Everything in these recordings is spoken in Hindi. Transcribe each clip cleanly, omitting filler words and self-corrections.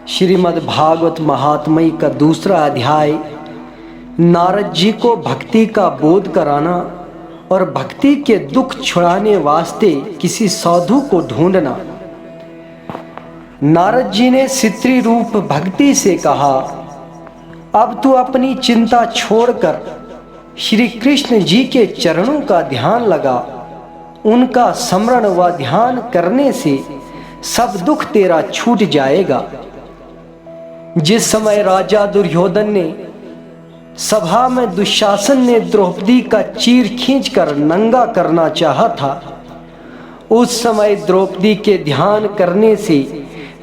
श्रीमद् भागवत महात्म्य का दूसरा अध्याय नारद जी को भक्ति का बोध कराना और भक्ति के दुख छुड़ाने वास्ते किसी साधु को ढूंढना। नारद जी ने सित्री रूप भक्ति से कहा, अब तू अपनी चिंता छोड़कर श्री कृष्ण जी के चरणों का ध्यान लगा। उनका स्मरण व ध्यान करने से सब दुख तेरा छूट जाएगा। जिस समय राजा दुर्योधन ने सभा में दुशासन ने द्रौपदी का चीर खींचकर नंगा करना चाहा था, उस समय द्रौपदी के ध्यान करने से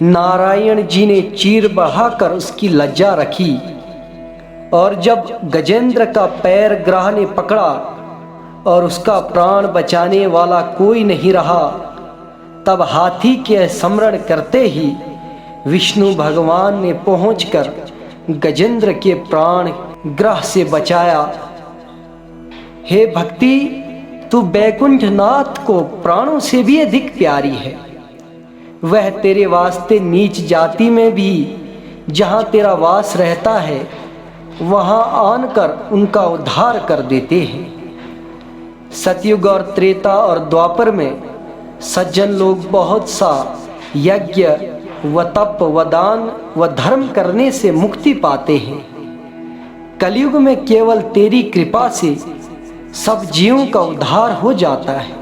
नारायण जी ने चीर बढ़ाकर उसकी लज्जा रखी। और जब गजेंद्र का पैर ग्रह ने पकड़ा और उसका प्राण बचाने वाला कोई नहीं रहा, तब हाथी के स्मरण करते ही विष्णु भगवान ने पहुंचकर गजेंद्र के प्राण ग्रह से बचाया। हे भक्ति, तू बैकुंठ नाथ को प्राणों से भी अधिक प्यारी है। वह तेरे वास्ते नीच जाति में भी जहां तेरा वास रहता है, वहां आनकर उनका उद्धार कर देते हैं। सतयुग और त्रेता और द्वापर में सज्जन लोग बहुत सा यज्ञ व तप व दान व धर्म करने से मुक्ति पाते हैं। कलयुग में केवल तेरी कृपा से सब जीवों का उद्धार हो जाता है।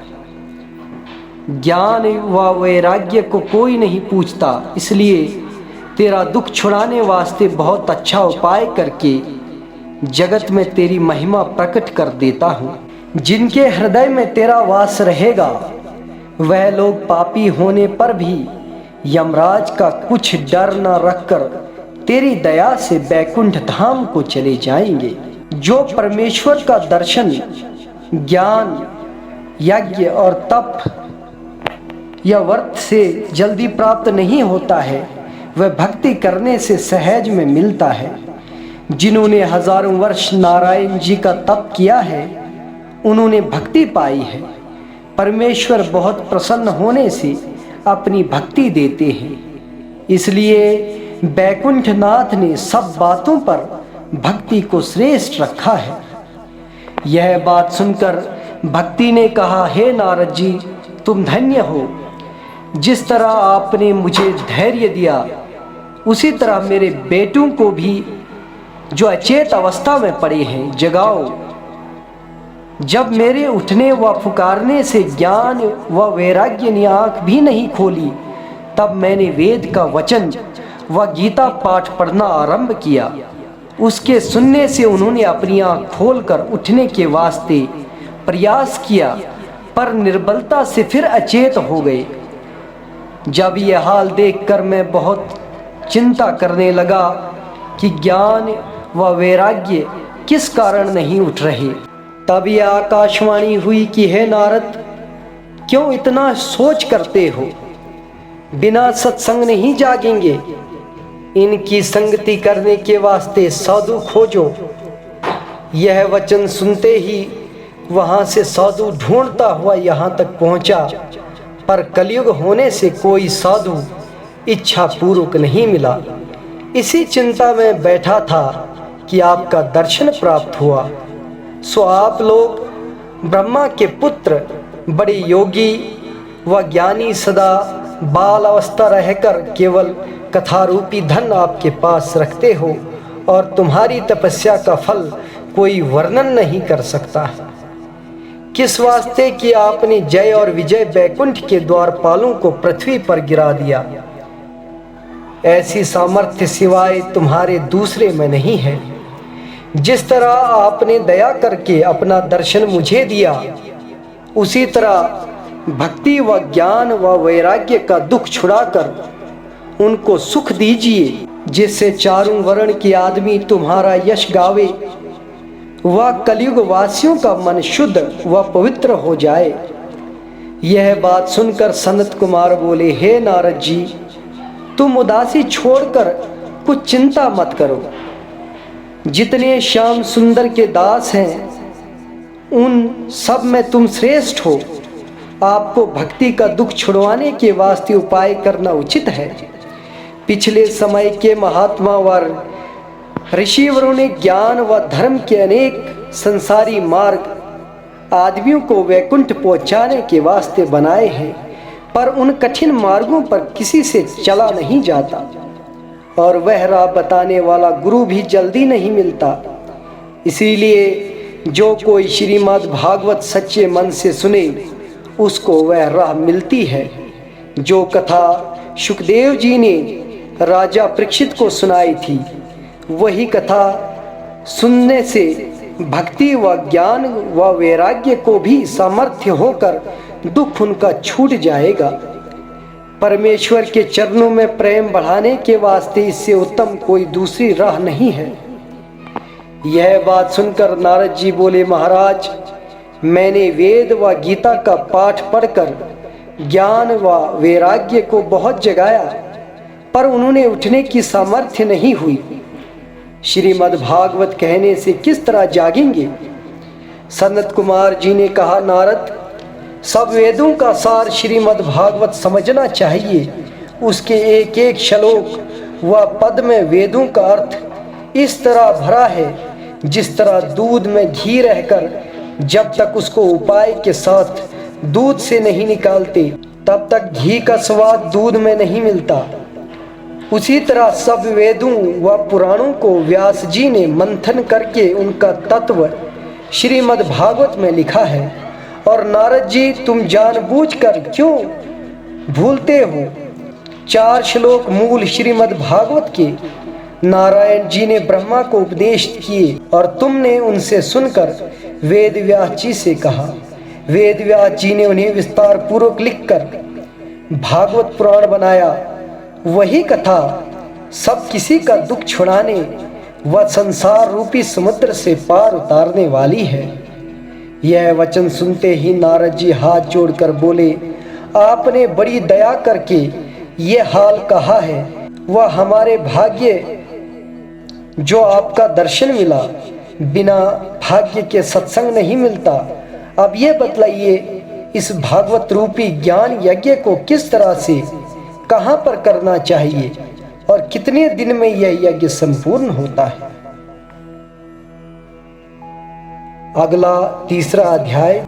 ज्ञान व वैराग्य को कोई नहीं पूछता, इसलिए तेरा दुख छुड़ाने वास्ते बहुत अच्छा उपाय करके जगत में तेरी महिमा प्रकट कर देता हूँ। जिनके हृदय में तेरा वास रहेगा, वह लोग पापी होने पर भी यमराज का कुछ डर न रखकर तेरी दया से बैकुंठ धाम को चले जाएंगे। जो परमेश्वर का दर्शन ज्ञान, यज्ञ और तप या व्रत से जल्दी प्राप्त नहीं होता है, वह भक्ति करने से सहज में मिलता है। जिन्होंने हजारों वर्ष नारायण जी का तप किया है, उन्होंने भक्ति पाई है। परमेश्वर बहुत प्रसन्न होने से अपनी भक्ति देते हैं, इसलिए बैकुंठ नाथ ने सब बातों पर भक्ति को श्रेष्ठ रखा है। यह बात सुनकर भक्ति ने कहा, हे नारद जी, तुम धन्य हो। जिस तरह आपने मुझे धैर्य दिया, उसी तरह मेरे बेटों को भी जो अचेत अवस्था में पड़े हैं जगाओ। जब मेरे उठने व पुकारने से ज्ञान व वैराग्य ने आँख भी नहीं खोली, तब मैंने वेद का वचन व गीता पाठ पढ़ना आरंभ किया। उसके सुनने से उन्होंने अपनी आँख खोलकर उठने के वास्ते प्रयास किया, पर निर्बलता से फिर अचेत हो गए। जब यह हाल देखकर मैं बहुत चिंता करने लगा कि ज्ञान व वैराग्य किस कारण नहीं उठ रहे, तब यह आकाशवाणी हुई कि हे नारद, क्यों इतना सोच करते हो? बिना सत्संग नहीं जागेंगे। इनकी संगति करने के वास्ते साधु खोजो। यह वचन सुनते ही वहां से साधु ढूंढता हुआ यहाँ तक पहुंचा, पर कलयुग होने से कोई साधु इच्छा पूर्वक नहीं मिला। इसी चिंता में बैठा था कि आपका दर्शन प्राप्त हुआ। सो आप लोग ब्रह्मा के पुत्र, बड़े योगी व ज्ञानी, सदा बाल अवस्था रहकर केवल कथा रूपी धन आपके पास रखते हो, और तुम्हारी तपस्या का फल कोई वर्णन नहीं कर सकता। किस वास्ते कि आपने जय और विजय बैकुंठ के द्वारपालों को पृथ्वी पर गिरा दिया। ऐसी सामर्थ्य सिवाय तुम्हारे दूसरे में नहीं है। जिस तरह आपने दया करके अपना दर्शन मुझे दिया, उसी तरह भक्ति व ज्ञान व वैराग्य का दुख छुड़ाकर उनको सुख दीजिए, जिससे चारों वर्ण के आदमी तुम्हारा यश गावे व कलयुग वासियों का मन शुद्ध व पवित्र हो जाए। यह बात सुनकर सनत कुमार बोले, हे नारद जी, तुम उदासी छोड़कर कुछ चिंता मत करो। जितने श्याम सुंदर के दास हैं, उन सब में तुम श्रेष्ठ हो। आपको भक्ति का दुख छुड़वाने के वास्ते उपाय करना उचित है। पिछले समय के महात्मा व ऋषिवरों ने ज्ञान व धर्म के अनेक संसारी मार्ग आदमियों को वैकुंठ पहुंचाने के वास्ते बनाए हैं, पर उन कठिन मार्गों पर किसी से चला नहीं जाता और वह राह बताने वाला गुरु भी जल्दी नहीं मिलता। इसीलिए जो कोई श्रीमद् भागवत सच्चे मन से सुने उसको वह राह मिलती है। जो कथा सुखदेव जी ने राजा परीक्षित को सुनाई थी, वही कथा सुनने से भक्ति व ज्ञान व वैराग्य को भी सामर्थ्य होकर दुख उनका छूट जाएगा। परमेश्वर के चरणों में प्रेम बढ़ाने के वास्ते इससे उत्तम कोई दूसरी राह नहीं है। यह बात सुनकर नारद जी बोले, महाराज, मैंने वेद व गीता का पाठ पढ़कर ज्ञान व वैराग्य को बहुत जगाया, पर उन्होंने उठने की सामर्थ्य नहीं हुई। श्रीमद् भागवत कहने से किस तरह जागेंगे? सनत कुमार जी ने कहा, नारद, सब वेदों का सार श्रीमद् भागवत समझना चाहिए। उसके एक एक श्लोक व पद में वेदों का अर्थ इस तरह भरा है, जिस तरह दूध में घी रहकर जब तक उसको उपाय के साथ दूध से नहीं निकालते तब तक घी का स्वाद दूध में नहीं मिलता। उसी तरह सब वेदों व पुराणों को व्यास जी ने मंथन करके उनका तत्व श्रीमद् भागवत में लिखा है। और नारद जी, तुम जानबूझकर क्यों भूलते हो? 4 श्लोक मूल श्रीमद् भागवत के नारायण जी ने ब्रह्मा को उपदेश किए और तुमने उनसे सुनकर वेद व्यास जी से कहा। वेद व्यास जी ने उन्हें विस्तार पूर्वक लिखकर भागवत पुराण बनाया। वही कथा सब किसी का दुख छुड़ाने व संसार रूपी समुद्र से पार उतारने वाली है। यह वचन सुनते ही नारद जी हाथ जोड़कर बोले, आपने बड़ी दया करके ये हाल कहा है। वह हमारे भाग्य जो आपका दर्शन मिला, बिना भाग्य के सत्संग नहीं मिलता। अब ये बतलाइए, इस भागवत रूपी ज्ञान यज्ञ को किस तरह से, कहाँ पर करना चाहिए और कितने दिन में यह यज्ञ संपूर्ण होता है? अगला 3रा अध्याय